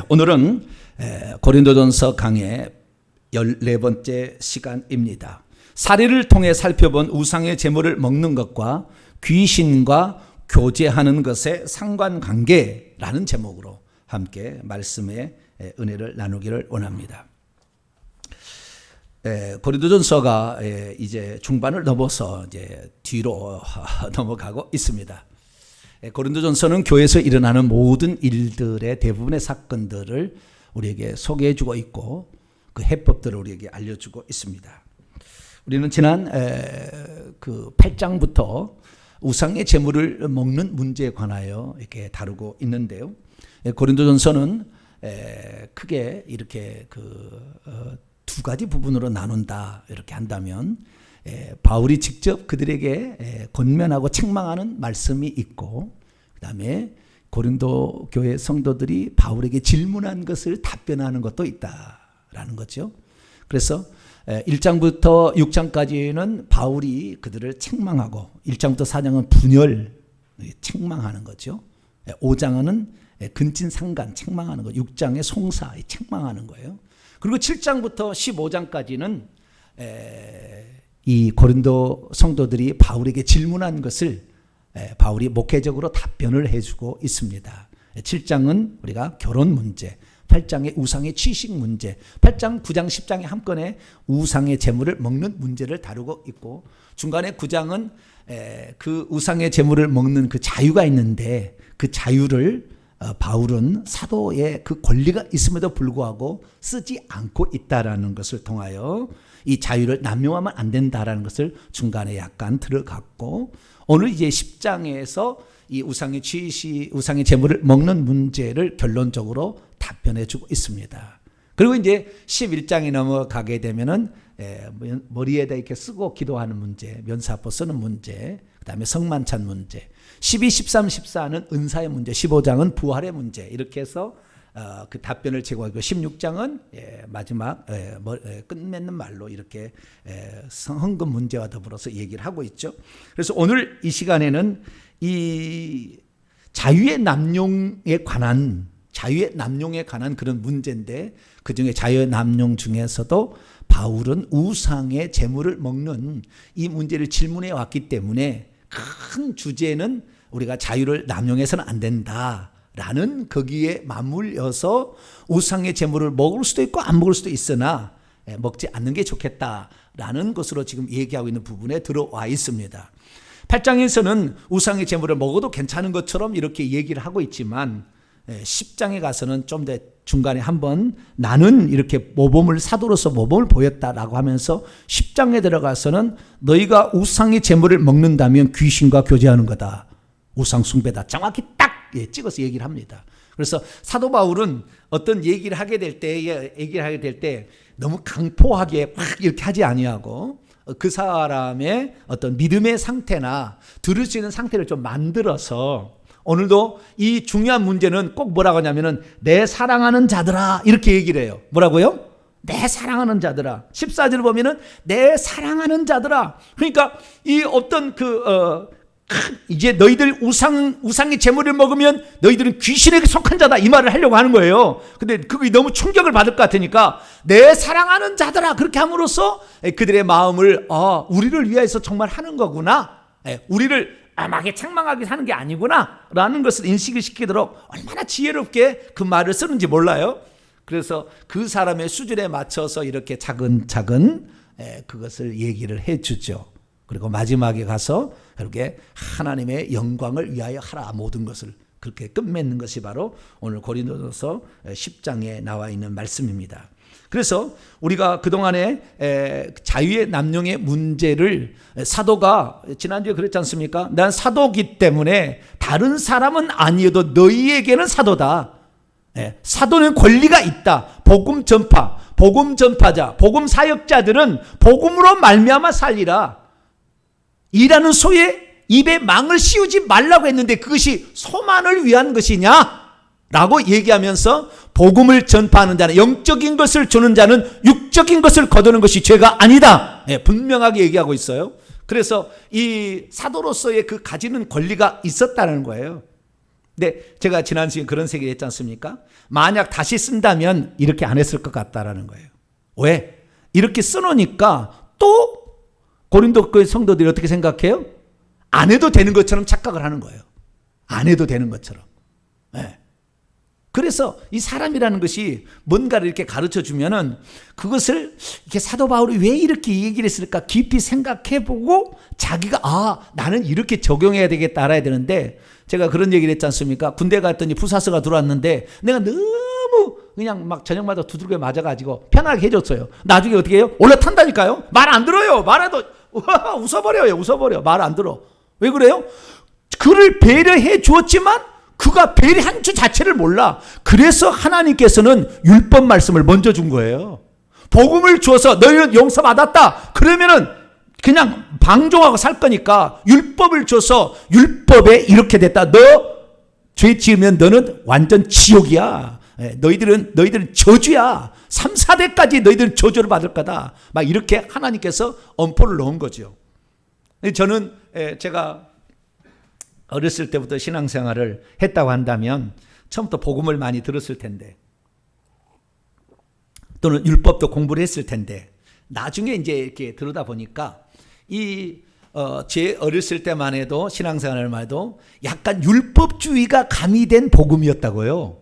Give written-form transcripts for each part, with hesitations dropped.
오늘은 고린도전서 강의 14번째 시간입니다. 사례를 통해 살펴본 우상의 제물을 먹는 것과 귀신과 교제하는 것의 상관관계라는 제목으로 함께 말씀의 은혜를 나누기를 원합니다. 고린도전서가 이제 중반을 넘어서 이제 뒤로 넘어가고 있습니다. 고린도전서는 교회에서 일어나는 모든 일들의 대부분의 사건들을 우리에게 소개해주고 있고 그 해법들을 우리에게 알려주고 있습니다. 우리는 지난 그 8장부터 우상의 제물을 먹는 문제에 관하여 이렇게 다루고 있는데요. 고린도전서는 크게 이렇게 두 가지 부분으로 나눈다 이렇게 한다면 바울이 직접 그들에게 권면하고 책망하는 말씀이 있고, 그 다음에 고린도 교회 성도들이 바울에게 질문한 것을 답변하는 것도 있다라는 거죠. 그래서 1장부터 6장까지는 바울이 그들을 책망하고 1장부터 4장은 분열, 책망하는 거죠. 5장은 근친상간, 책망하는 거, 6장의 송사, 책망하는 거예요. 그리고 7장부터 15장까지는 이 고린도 성도들이 바울에게 질문한 것을 바울이 목회적으로 답변을 해주고 있습니다. 7장은 우리가 결혼 문제, 8장의 우상의 취식 문제, 8장, 9장, 10장에 한 건에 우상의 제물을 먹는 문제를 다루고 있고, 중간에 9장은 그 우상의 제물을 먹는 그 자유가 있는데 그 자유를 바울은 사도의 그 권리가 있음에도 불구하고 쓰지 않고 있다라는 것을 통하여 이 자유를 남용하면 안 된다라는 것을 중간에 약간 들어갔고, 오늘 이제 10장에서 이 우상의 취식, 우상의 제물을 먹는 문제를 결론적으로 답변해 주고 있습니다. 그리고 이제 11장에 넘어가게 되면은 머리에다 이렇게 쓰고 기도하는 문제, 면사포 쓰는 문제, 그 다음에 성만찬 문제, 12, 13, 14는 은사의 문제, 15장은 부활의 문제, 이렇게 해서 그 답변을 제공하고 16장은 마지막 끝맺는 말로 이렇게 헌금 문제와 더불어서 얘기를 하고 있죠. 그래서 오늘 이 시간에는 이 자유의 남용에 관한 그런 문제인데, 그 중에 자유의 남용 중에서도 바울은 우상의 제물을 먹는 이 문제를 질문해 왔기 때문에 큰 주제는 우리가 자유를 남용해서는 안 된다라는 거기에 맞물려서 우상의 제물을 먹을 수도 있고 안 먹을 수도 있으나 먹지 않는 게 좋겠다라는 것으로 지금 얘기하고 있는 부분에 들어와 있습니다. 8장에서는 우상의 제물을 먹어도 괜찮은 것처럼 이렇게 얘기를 하고 있지만 10장에 가서는 좀 더 중간에 한번 나는 이렇게 모범을, 사도로서 모범을 보였다라고 하면서 10장에 들어가서는 너희가 우상의 제물을 먹는다면 귀신과 교제하는 거다, 우상 숭배다, 정확히 딱 찍어서 얘기를 합니다. 그래서 사도 바울은 어떤 얘기를 하게 될 때 너무 강포하게 막 이렇게 하지 아니하고 그 사람의 어떤 믿음의 상태나 들을 수 있는 상태를 좀 만들어서, 오늘도 이 중요한 문제는 꼭 뭐라고 하냐면은 내 사랑하는 자들아 이렇게 얘기를 해요. 뭐라고요? 내 사랑하는 자들아. 14절 보면은 내 사랑하는 자들아. 그러니까 이 어떤 이제 너희들 우상의 제물을 먹으면 너희들은 귀신에게 속한 자다, 이 말을 하려고 하는 거예요. 근데 그게 너무 충격을 받을 것 같으니까 내 사랑하는 자들아 그렇게 함으로써 그들의 마음을 우리를 위해서 정말 하는 거구나, 우리를 암하게 책망하게 하는 게 아니구나 라는 것을 인식을 시키도록 얼마나 지혜롭게 그 말을 쓰는지 몰라요. 그래서 그 사람의 수준에 맞춰서 이렇게 차근차근 그것을 얘기를 해주죠. 그리고 마지막에 가서 그렇게 하나님의 영광을 위하여 하라, 모든 것을 그렇게 끝맺는 것이 바로 오늘 고린도전서 10장에 나와 있는 말씀입니다. 그래서 우리가 그동안에 자유의 남용의 문제를 사도가 지난주에 그랬지 않습니까? 난 사도기 때문에 다른 사람은 아니어도 너희에게는 사도다. 사도는 권리가 있다. 복음 전파, 복음 전파자, 복음 사역자들은 복음으로 말미암아 살리라. 이라는 소에 입에 망을 씌우지 말라고 했는데 그것이 소만을 위한 것이냐? 라고 얘기하면서 복음을 전파하는 자는, 영적인 것을 주는 자는 육적인 것을 거두는 것이 죄가 아니다, 분명하게 얘기하고 있어요. 그래서 이 사도로서의 그 가지는 권리가 있었다는 거예요. 근데 제가 지난 시간에 그런 얘기 했지 않습니까? 만약 다시 쓴다면 이렇게 안 했을 것 같다라는 거예요. 왜? 이렇게 써놓으니까 또 고린도 그 성도들이 어떻게 생각해요? 안 해도 되는 것처럼 착각을 하는 거예요. 안 해도 되는 것처럼. 네. 그래서 이 사람이라는 것이 뭔가를 이렇게 가르쳐 주면은 그것을 이렇게 사도 바울이 왜 이렇게 얘기를 했을까 깊이 생각해 보고 자기가 나는 이렇게 적용해야 되겠다 알아야 되는데, 제가 그런 얘기를 했지 않습니까? 군대 갔더니 부사서가 들어왔는데 내가 너무 그냥 막 저녁마다 두들겨 맞아가지고 편하게 해줬어요. 나중에 어떻게 해요? 올라탄다니까요. 말 안 들어요. 말해도 웃어버려요. 웃어버려. 말 안 들어. 왜 그래요? 그를 배려해 주었지만 그가 배려한 주 자체를 몰라. 그래서 하나님께서는 율법 말씀을 먼저 준 거예요. 복음을 주어서 너희는 용서받았다. 그러면은 그냥 방종하고 살 거니까 율법을 줘서 율법에 이렇게 됐다. 너 죄 지으면 너는 완전 지옥이야. 너희들은 저주야. 3, 4대까지 너희들은 저주를 받을 거다. 막 이렇게 하나님께서 엄포를 넣은 거죠. 저는 제가 어렸을 때부터 신앙생활을 했다고 한다면 처음부터 복음을 많이 들었을 텐데, 또는 율법도 공부를 했을 텐데, 나중에 이제 이렇게 들어다 보니까 제 어렸을 때만 해도 신앙생활만 해도 약간 율법주의가 가미된 복음이었다고요.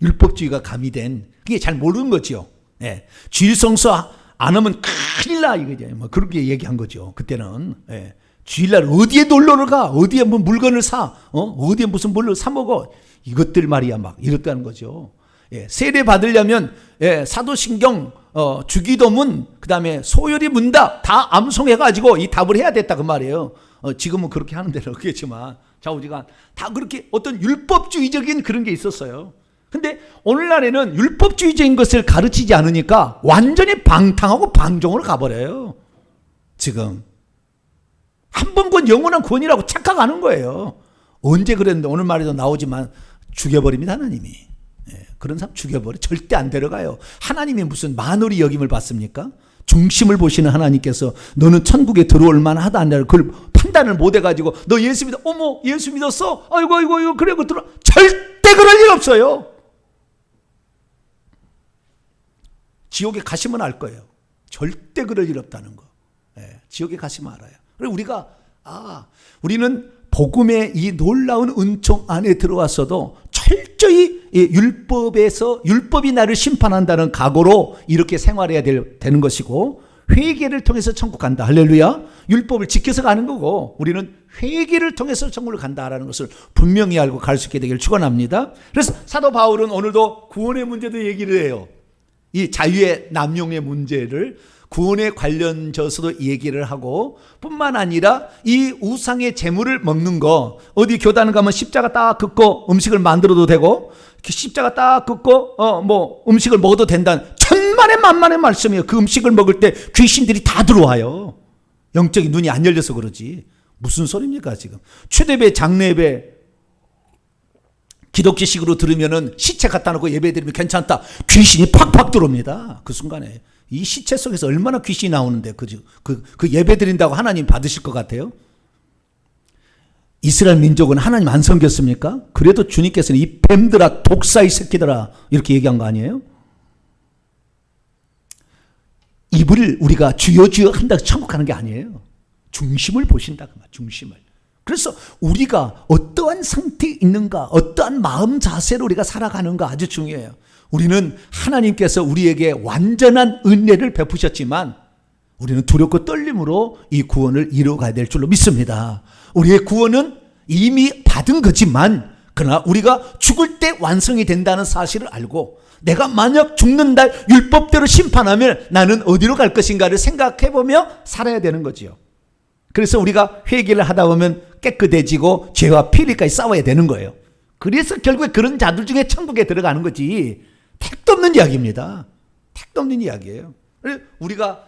율법주의가 가미된, 그게 잘 모르는 거죠. 네. 주일 성서 안 하면 큰일 나 이거죠. 뭐 그렇게 얘기한 거죠. 그때는. 네. 주일날 어디에 놀러를 가? 어디에 뭐 물건을 사? 어디에 무슨 물을 사 먹어? 이것들 말이야 막 이렇다는 거죠. 예, 세례 받으려면 사도신경, 주기도문, 그다음에 소요리 문답 다 암송해가지고 이 답을 해야 됐다 그 말이에요. 지금은 그렇게 하는 데는 없겠지만 좌우지간 다 그렇게 어떤 율법주의적인 그런 게 있었어요. 근데 오늘날에는 율법주의적인 것을 가르치지 않으니까 완전히 방탕하고 방종으로 가버려요. 지금 한 번 건 영원한 구원이라고 착각하는 거예요. 언제 그랬는데 오늘 말에도 나오지만 죽여버립니다. 하나님이. 그런 사람 죽여버려. 절대 안 데려가요. 하나님이 무슨 만월이 여김을 받습니까? 중심을 보시는 하나님께서 너는 천국에 들어올 만하다 안 되나 그걸 판단을 못 해가지고 너 예수 믿어. 어머 예수 믿었어? 아이고 그래 그 들어. 절대 그럴 일 없어요. 지옥에 가시면 알 거예요. 절대 그럴 일 없다는 거. 지옥에 가시면 알아요. 그리고 우리는 복음의 이 놀라운 은총 안에 들어왔어도 철저히 율법이 나를 심판한다는 각오로 이렇게 생활해야 되는 것이고, 회개를 통해서 천국 간다. 할렐루야. 율법을 지켜서 가는 거고 우리는 회개를 통해서 천국을 간다라는 것을 분명히 알고 갈 수 있게 되기를 축원합니다. 그래서 사도 바울은 오늘도 구원의 문제도 얘기를 해요. 이 자유의 남용의 문제를 구원에 관련져서도 얘기를 하고, 뿐만 아니라 이 우상의 제물을 먹는 거, 어디 교단을 가면 십자가 딱 긋고 음식을 만들어도 되고, 십자가 딱 긋고 음식을 먹어도 된다는 천만의 만만의 말씀이에요. 그 음식을 먹을 때 귀신들이 다 들어와요. 영적인 눈이 안 열려서 그러지. 무슨 소리입니까 지금. 초대배 장례배 기독교식으로 들으면은 시체 갖다 놓고 예배 드리면 괜찮다. 귀신이 팍팍 들어옵니다. 그 순간에. 이 시체 속에서 얼마나 귀신이 나오는데 그 예배 드린다고 하나님 받으실 것 같아요? 이스라엘 민족은 하나님 안 섬겼습니까? 그래도 주님께서는 이 뱀들아 독사의 새끼들아 이렇게 얘기한 거 아니에요? 입을 우리가 주여 한다고 천국 가는 게 아니에요. 중심을 보신다 그 말, 중심을. 그래서 우리가 어떠한 상태에 있는가, 어떠한 마음 자세로 우리가 살아가는가 아주 중요해요. 우리는 하나님께서 우리에게 완전한 은혜를 베푸셨지만 우리는 두렵고 떨림으로 이 구원을 이루어가야 될 줄로 믿습니다. 우리의 구원은 이미 받은 거지만 그러나 우리가 죽을 때 완성이 된다는 사실을 알고, 내가 만약 죽는 날 율법대로 심판하면 나는 어디로 갈 것인가를 생각해보며 살아야 되는 거지요. 그래서 우리가 회개를 하다 보면 깨끗해지고 죄와 피리까지 싸워야 되는 거예요. 그래서 결국에 그런 자들 중에 천국에 들어가는 거지, 택도 없는 이야기입니다. 택도 없는 이야기예요. 우리가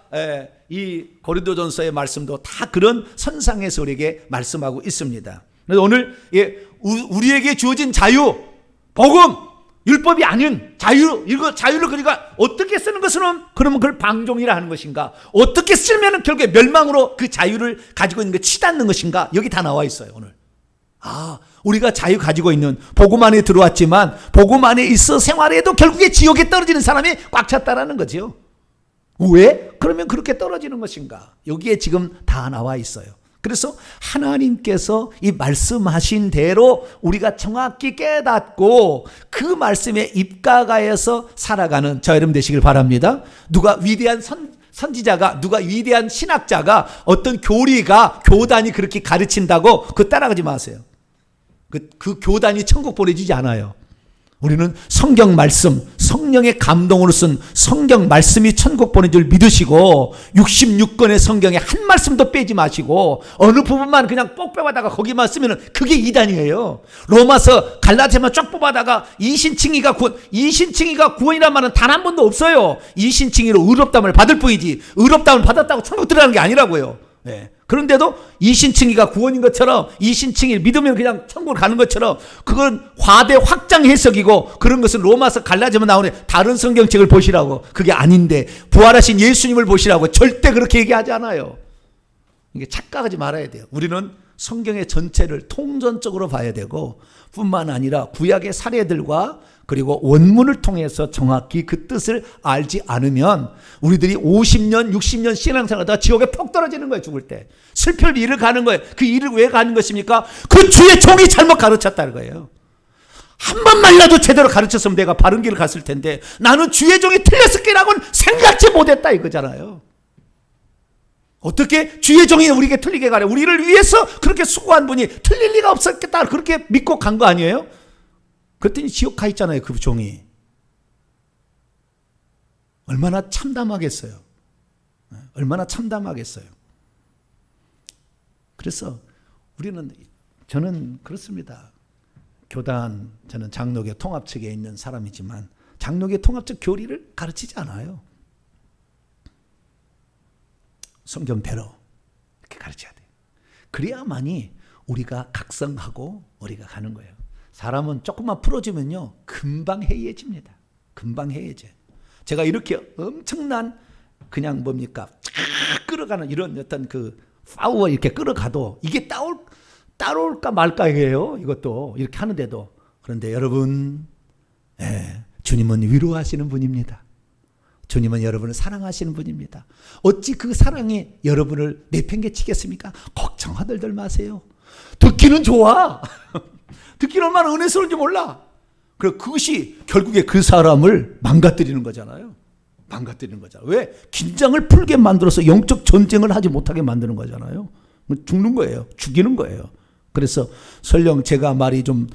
이 고린도전서의 말씀도 다 그런 선상에서 우리에게 말씀하고 있습니다. 그래서 오늘 우리에게 주어진 자유, 복음, 율법이 아닌 자유, 이거 자유를 그러니까 어떻게 쓰는 것은 그러면 그걸 방종이라 하는 것인가, 어떻게 쓰면 결국에 멸망으로 그 자유를 가지고 있는 거 치닫는 것인가, 여기 다 나와 있어요. 오늘 우리가 자유 가지고 있는 복음 안에 들어왔지만 복음 안에 있어 생활해도 결국에 지옥에 떨어지는 사람이 꽉 찼다라는 거죠. 왜? 그러면 그렇게 떨어지는 것인가? 여기에 지금 다 나와 있어요. 그래서 하나님께서 이 말씀하신 대로 우리가 정확히 깨닫고 그 말씀에 입각하여서 살아가는 저 여러분 되시길 바랍니다. 누가 위대한 선지자가, 누가 위대한 신학자가, 어떤 교단이 그렇게 가르친다고 그거 따라가지 마세요. 그 교단이 천국 보내주지 않아요. 우리는 성경 말씀, 성령의 감동으로 쓴 성경 말씀이 천국 보낸 줄 믿으시고 66권의 성경에 한 말씀도 빼지 마시고 어느 부분만 그냥 뽁 빼다가 거기만 쓰면 그게 이단이에요. 로마서 갈라디아만 쫙 뽑아다가 이신칭의가 구원이란 말은 단 한 번도 없어요. 이신칭의로 의롭다함을 받을 뿐이지 의롭다함을 받았다고 천국 들어가는 게 아니라고요. 네. 그런데도 이신칭의가 구원인 것처럼, 이신칭의를 믿으면 그냥 천국을 가는 것처럼, 그건 화대 확장 해석이고, 그런 것은 로마서 갈라디아만 나오는 다른 성경책을 보시라고. 그게 아닌데 부활하신 예수님을 보시라고. 절대 그렇게 얘기하지 않아요. 이게 착각하지 말아야 돼요. 우리는 성경의 전체를 통전적으로 봐야 되고, 뿐만 아니라 구약의 사례들과 그리고 원문을 통해서 정확히 그 뜻을 알지 않으면 우리들이 50년, 60년 신앙생활하다가 지옥에 퍽 떨어지는 거예요. 죽을 때. 슬플 일을 가는 거예요. 그 일을 왜 가는 것입니까? 그 주의 종이 잘못 가르쳤다는 거예요. 한 번만이라도 제대로 가르쳤으면 내가 바른 길을 갔을 텐데 나는 주의 종이 틀렸을 거라고는 생각지 못했다 이거잖아요. 어떻게 주의 종이 우리에게 틀리게 가래? 우리를 위해서 그렇게 수고한 분이 틀릴 리가 없었겠다 그렇게 믿고 간 거 아니에요? 그랬더니 지옥 가 있잖아요. 그 종이. 얼마나 참담하겠어요. 얼마나 참담하겠어요. 그래서 저는 그렇습니다. 저는 장로교 통합 측에 있는 사람이지만 장로교 통합 측 교리를 가르치지 않아요. 성경대로 이렇게 가르쳐야 돼요. 그래야만이 우리가 각성하고 우리가 가는 거예요. 사람은 조금만 풀어주면요 금방 해이해집니다. 금방 해이해져요. 제가 이렇게 엄청난 그냥 뭡니까 끌어가는 이런 어떤 그 파워 이렇게 끌어가도 이게 따라올까 말까예요. 이것도 이렇게 하는데도. 그런데 여러분, 주님은 위로하시는 분입니다. 주님은 여러분을 사랑하시는 분입니다. 어찌 그 사랑이 여러분을 내팽개치겠습니까? 걱정하들들 마세요. 듣기는 좋아. 듣기는 얼마나 은혜스러운지 몰라. 그것이 결국에 그 사람을 망가뜨리는 거잖아요. 망가뜨리는 거잖아요. 왜? 긴장을 풀게 만들어서 영적 전쟁을 하지 못하게 만드는 거잖아요. 죽는 거예요. 죽이는 거예요. 그래서 설령 제가 말이 좀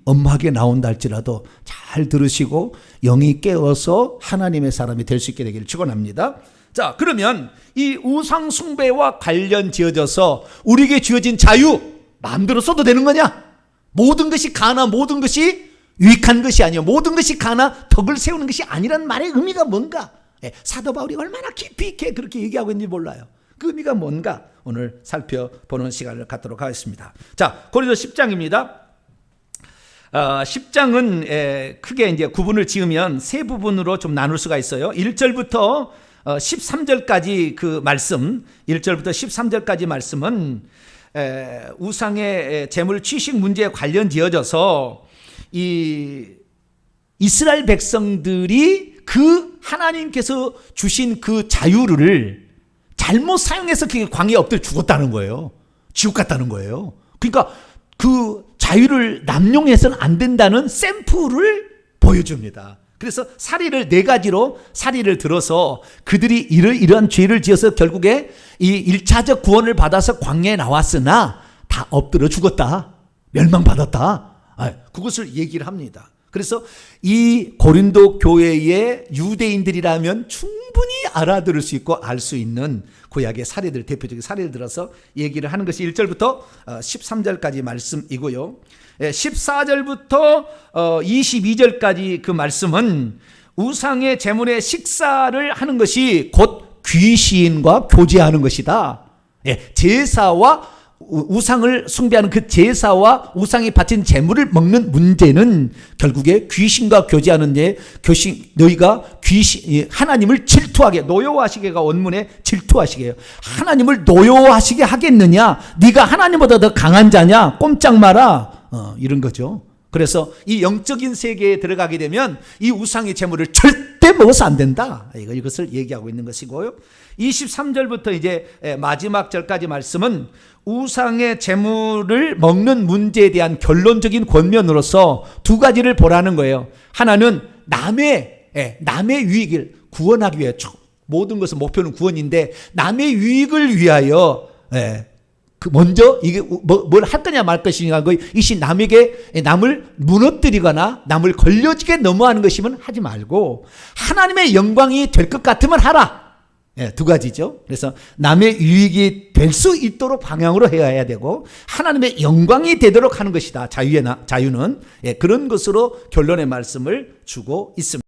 엄하게 나온다 할지라도 잘 들으시고 영이 깨어서 하나님의 사람이 될 수 있게 되기를 축원합니다. 자, 그러면 이 우상 숭배와 관련 지어져서 우리에게 주어진 자유 마음대로 써도 되는 거냐? 모든 것이 가나 모든 것이 유익한 것이 아니요. 모든 것이 가나 덕을 세우는 것이 아니란 말의 의미가 뭔가? 사도 바울이 얼마나 깊이 있게 그렇게 얘기하고 있는지 몰라요. 그 의미가 뭔가 오늘 살펴보는 시간을 갖도록 하겠습니다. 자, 고린도서 10장입니다. 10장은 크게 이제 구분을 지으면 세 부분으로 좀 나눌 수가 있어요. 1절부터 13절까지 그 말씀, 1절부터 13절까지 말씀은 우상의 재물 취식 문제에 관련 지어져서 이 이스라엘 백성들이 그 하나님께서 주신 그 자유를 잘못 사용해서 그게 광야에 엎드려 죽었다는 거예요. 지옥 갔다는 거예요. 그러니까 그 자유를 남용해서는 안 된다는 샘플을 보여줍니다. 그래서 사리를 네 가지로 사리를 들어서 그들이 이러한 죄를 지어서 결국에 이 1차적 구원을 받아서 광야에 나왔으나 다 엎드려 죽었다. 멸망받았다. 그것을 얘기를 합니다. 그래서 이 고린도 교회의 유대인들이라면 충분히 알아들을 수 있고 알 수 있는 구약의 사례들, 대표적인 사례를 들어서 얘기를 하는 것이 1절부터 13절까지 말씀이고요. 14절부터 22절까지 그 말씀은 우상의 제물의 식사를 하는 것이 곧 귀신과 교제하는 것이다. 제사와 우상을 숭배하는 그 제사와 우상이 바친 제물을 먹는 문제는 결국에 귀신과 교제하는 너희가 하나님을 질투하게, 노여워하시게가 원문에 질투하시게요. 하나님을 노여워하시게 하겠느냐? 네가 하나님보다 더 강한 자냐? 꼼짝 마라. 이런 거죠. 그래서 이 영적인 세계에 들어가게 되면 이 우상의 제물을 절대 먹어서 안 된다. 이것을 얘기하고 있는 것이고요. 23절부터 이제 마지막 절까지 말씀은 우상의 제물을 먹는 문제에 대한 결론적인 권면으로서 두 가지를 보라는 거예요. 하나는 남의 유익을 구원하기 위해, 모든 것은 목표는 구원인데 남의 유익을 위하여 먼저 이게 뭘 할 거냐 말 것이냐, 이시 남을 무너뜨리거나 남을 걸려지게 넘어가는 것이면 하지 말고 하나님의 영광이 될 것 같으면 하라. 두 가지죠. 그래서 남의 유익이 될 수 있도록 방향으로 해야 되고 하나님의 영광이 되도록 하는 것이다. 자유는 그런 것으로 결론의 말씀을 주고 있습니다.